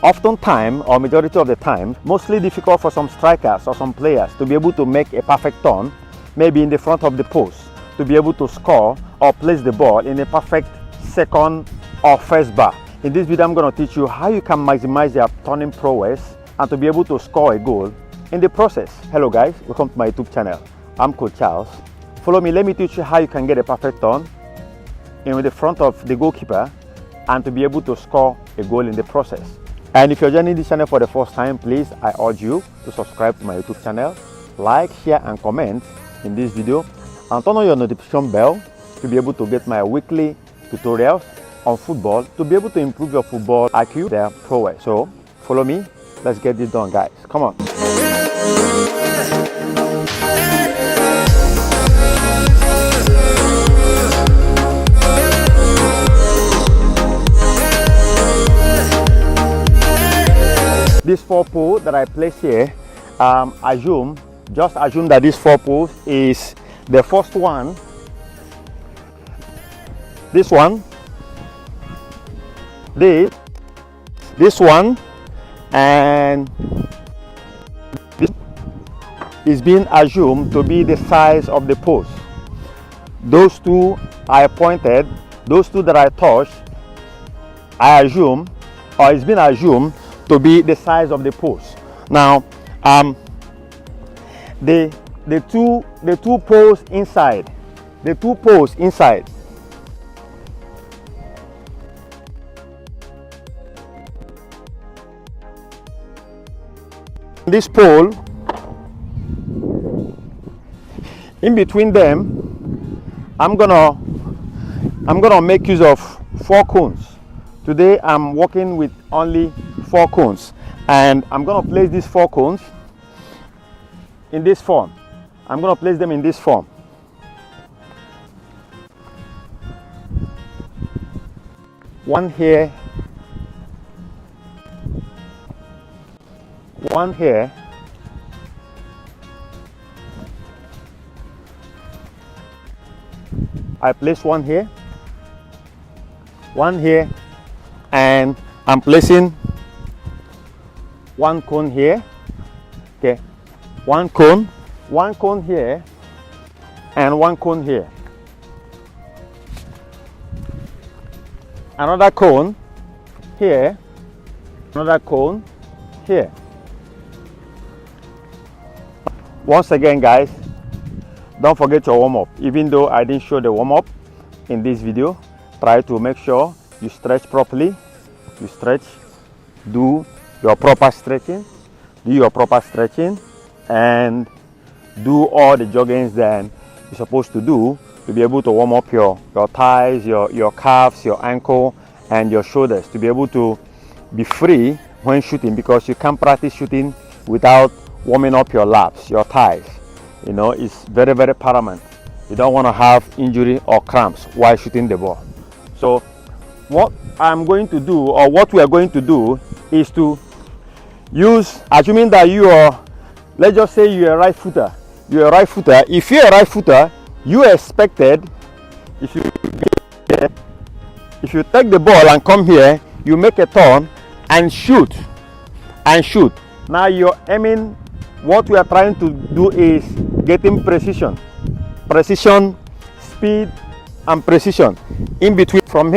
Oftentimes, or majority of the time, mostly difficult for some strikers or some players to be able to make a perfect turn, maybe in the front of the post, to be able to score or place the ball in a perfect second or first bar. In this video, I'm going to teach you how you can maximize your turning prowess and to be able to score a goal in the process. Hello guys, welcome to my YouTube channel. I'm Coach Charles. Follow me, let me teach you how you can get a perfect turn in the front of the goalkeeper and to be able to score a goal in the process. And if you're joining this channel for the first time, please, I urge you to subscribe to my YouTube channel, like, share and comment in this video, and turn on your notification bell to be able to get my weekly tutorials on football, to be able to improve your football IQ, their prowess. So follow me, let's get this done guys, come on. This 4 pole that I place here, just assume that this 4 poles is the first one, this one, this one, and this is being assumed to be the size of the post. Those two I pointed, those two that I touched, I assume, or it's been assumed to be the size of the post. Now, the two poles inside, this pole, in between them, I'm gonna make use of 4 cones. Today I'm working with only 4 cones, and I'm going to place these 4 cones in this form. I'm going to place them in this form. One here, one here, I place one here, and I'm placing 1 cone here, okay, 1 cone here, and 1 cone here. Another cone here, another cone here. Once again guys, don't forget your warm-up. Even though I didn't show the warm-up in this video, try to make sure you stretch properly. You stretch, do your proper stretching, and do all the joggings that you're supposed to do to be able to warm up your thighs, your calves, your ankle and your shoulders, to be able to be free when shooting, because you can't practice shooting without warming up your lats, your thighs. You know, it's very, very paramount. You don't want to have injury or cramps while shooting the ball. So what I'm going to do, or what we are going to do, is to use, assuming that you are, let's just say you're a right footer. If you're a right footer, you expected, if you take the ball and come here, you make a turn and shoot. Now you're aiming. What we are trying to do is getting precision, speed and precision in between. From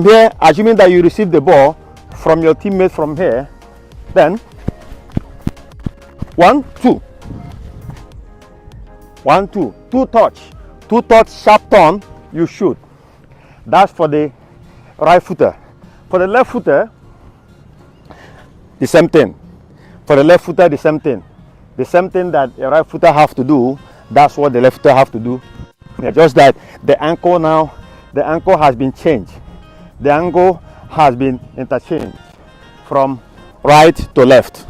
here, assuming that you receive the ball from your teammate from here, then 1, 2, 1, 2, 2 touch, sharp turn, you shoot. That's for the right footer. For the left footer, the same thing. For the left footer, the same thing. The same thing that a right footer have to do, That's what the left footer have to do. Just that the ankle now, the ankle has been changed. The angle has been interchanged from right to left.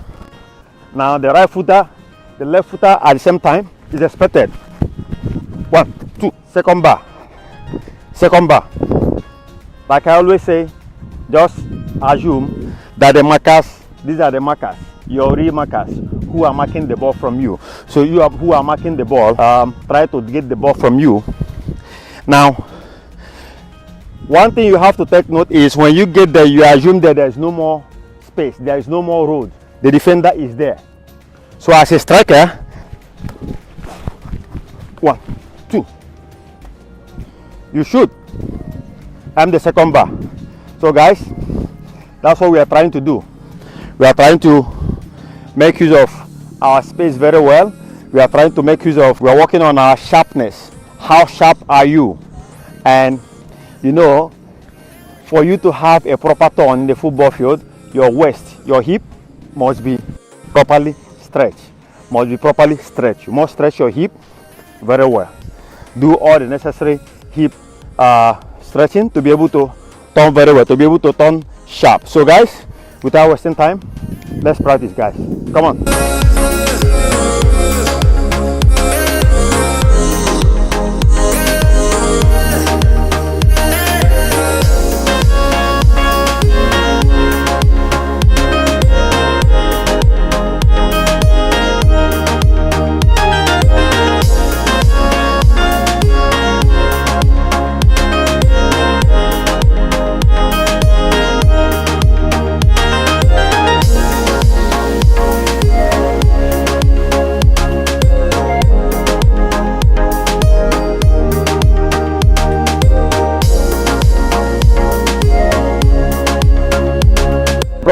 Now the right footer, the left footer at the same time is expected. 1, 2, second bar. Second bar. Like I always say, just assume that the markers, these are the markers, your real markers, who are marking the ball from you. So you have who are marking the ball, try to get the ball from you. Now, one thing you have to take note is when you get there, you assume that there is no more space, there is no more road. The defender is there. So as a striker, 1, 2, you shoot. I'm the second bar. So guys, that's what we are trying to do. We are trying to make use of our space very well. We are trying to make use of, we are working on our sharpness. How sharp are you? And you know, for you to have a proper turn in the football field, your waist, your hip must be properly stretched. Must be properly stretched. You must stretch your hip very well. Do all the necessary hip stretching to be able to turn very well, to be able to turn sharp. So guys, without wasting time, let's practice, guys. Come on.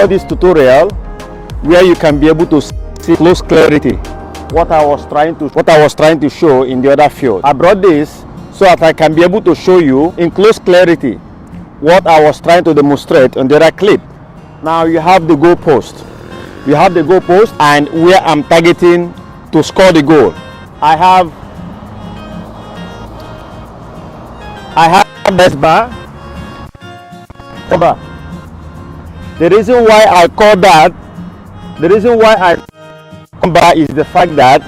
This tutorial where you can be able to see close clarity what I was trying to show in the other field. I brought this so that I can be able to show you in close clarity what I was trying to demonstrate on the other clip. Now you have the goal post. You have the goal post and where I'm targeting to score the goal. I have this bar. The reason why I call that, is the fact that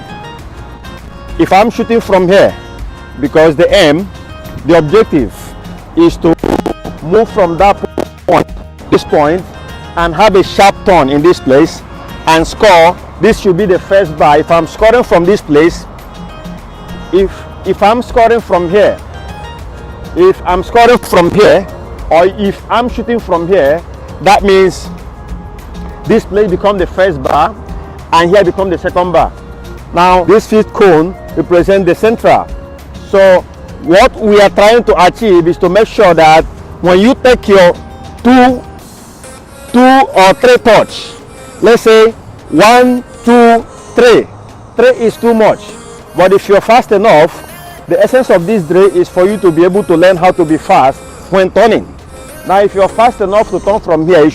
if I'm shooting from here, because the aim, the objective is to move from that point, this point, and have a sharp turn in this place and score. This should be the first bar. If I'm scoring from this place, if I'm scoring from here, or if I'm shooting from here, that means this place becomes the first bar and here becomes the second bar. Now this fifth cone represents the central. So what we are trying to achieve is to make sure that when you take your two or three touch, let's say 1, 2, 3. 3 is too much, but if you're fast enough, the essence of this drill is for you to be able to learn how to be fast when turning. Now if you're fast enough to turn from here, you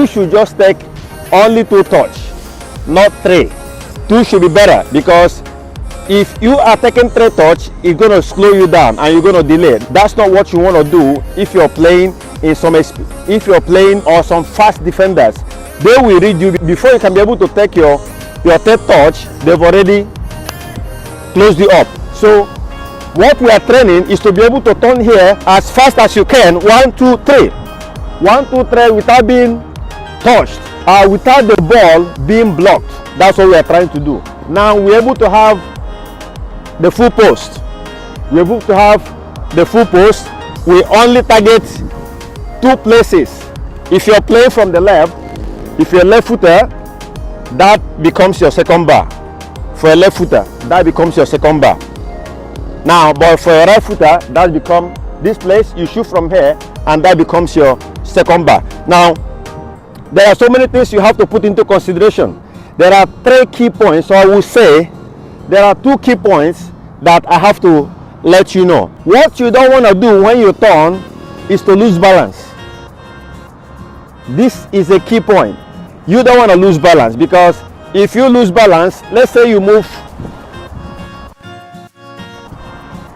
should just take only 2 touch, not 3. 2 should be better, because if you are taking 3 touch, it's going to slow you down and you're going to delay. That's not what you want to do if you're playing or some fast defenders. They will read you before you can be able to take your 3rd touch. They've already closed you up. So what we are training is to be able to turn here as fast as you can. 1, 2, 3. 1, 2, 3 without being touched, without the ball being blocked. That's what we are trying to do. Now we're able to have the full post. We're able to have the full post. We only target 2 places. If you're playing from the left, if you're a left footer, that becomes your second bar. For a left footer, that becomes your second bar. Now, but for a right footer, that becomes this place. You shoot from here, and that becomes your second bar. Now, there are so many things you have to put into consideration. There are 3 key points, so I will say there are 2 key points that I have to let you know. What you don't want to do when you turn is to lose balance. This is a key point. You don't want to lose balance, because if you lose balance, let's say you move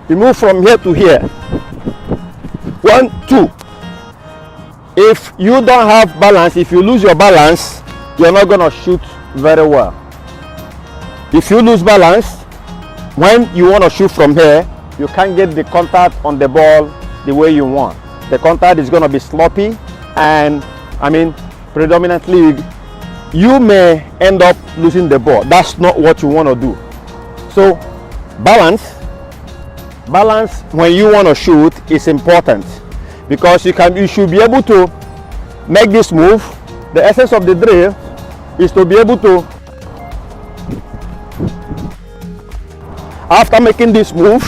You move from here to here. 1, 2. If you don't have balance, if you lose your balance, you're not going to shoot very well. If you lose balance, when you want to shoot from here, you can't get the contact on the ball the way you want. The contact is going to be sloppy, and I mean, predominantly, you may end up losing the ball. That's not what you want to do. So, balance when you want to shoot is important, because you should be able to make this move. The essence of the drill is to be able to, after making this move,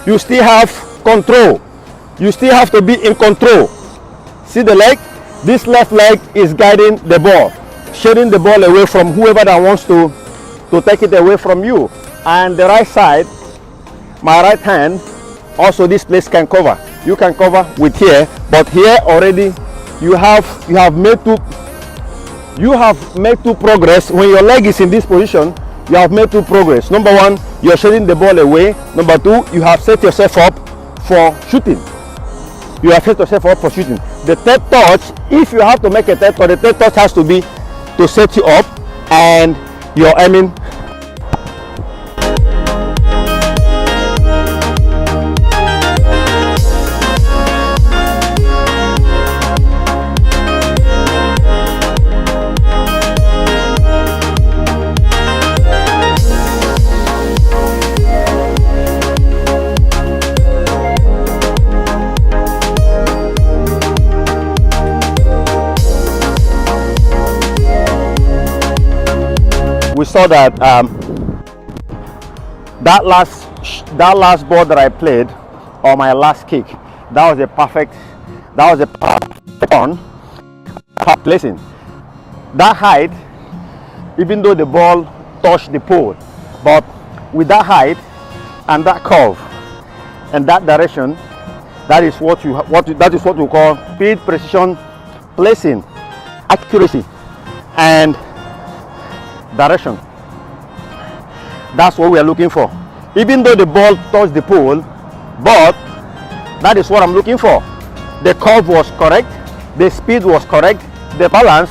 you still have control. You still have to be in control. See the leg? This left leg is guiding the ball, shading the ball away from whoever that wants to take it away from you. And the right side, my right hand, also this place can cover. You can cover with here, but here already you have made two progress. When your leg is in this position, you have made two progress. Number one, you are shading the ball away. Number two, you have set yourself up for shooting. You have set yourself up for shooting. The third touch, if you have to make a third touch, the third touch has to be to set you up and you're aiming. We saw that that last ball that I played, or my last kick, that was a perfect on placing. That height, even though the ball touched the pole, but with that height and that curve and that direction, that is what we call speed, precision, placing, accuracy, and direction. That's what we are looking for. Even though the ball touched the pole, but that is what I'm looking for. The curve was correct, the speed was correct, the balance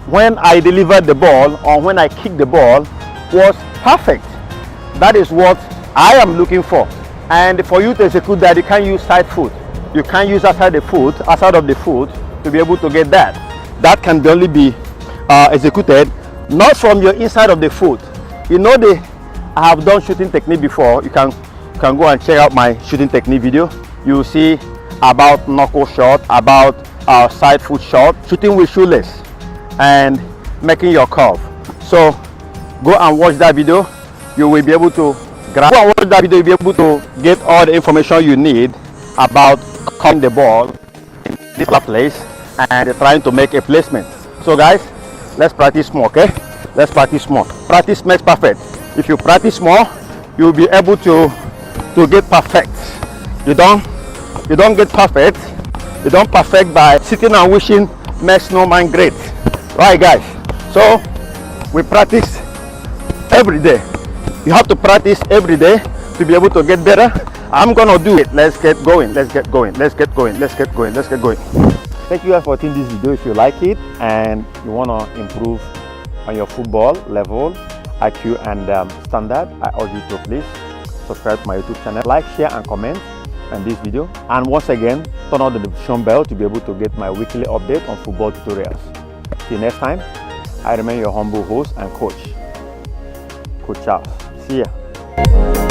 when I delivered the ball or when I kicked the ball was perfect. That is what I am looking for. And for you to execute that, you can't use side foot. You can't use outside of the foot to be able to get that. That can only be executed not from your inside of the foot. You know, I have done shooting technique before. You can go and check out my shooting technique video. You will see about knuckle shot, about side foot shot, shooting with shoeless, and making your curve. So go and watch that video. You will be able to go and watch that video. You'll be able to get all the information you need about cutting the ball in this place and trying to make a placement. So guys, let's practice more, okay? Let's practice more. Practice makes perfect. If you practice more, you'll be able to get perfect. You don't get perfect. You don't perfect by sitting and wishing makes no man great. Right, guys? So we practice every day. You have to practice every day to be able to get better. I'm gonna do it. Let's get going. Let's get going. Let's get going. Let's get going. Let's get going. Thank you guys for watching this video. If you like it and you want to improve on your football level, IQ and standard, I urge you to please subscribe to my YouTube channel, like, share and comment on this video, and once again turn on the notification bell to be able to get my weekly update on football tutorials. Till next time, I remain your humble host and coach, Coach Charles. See ya.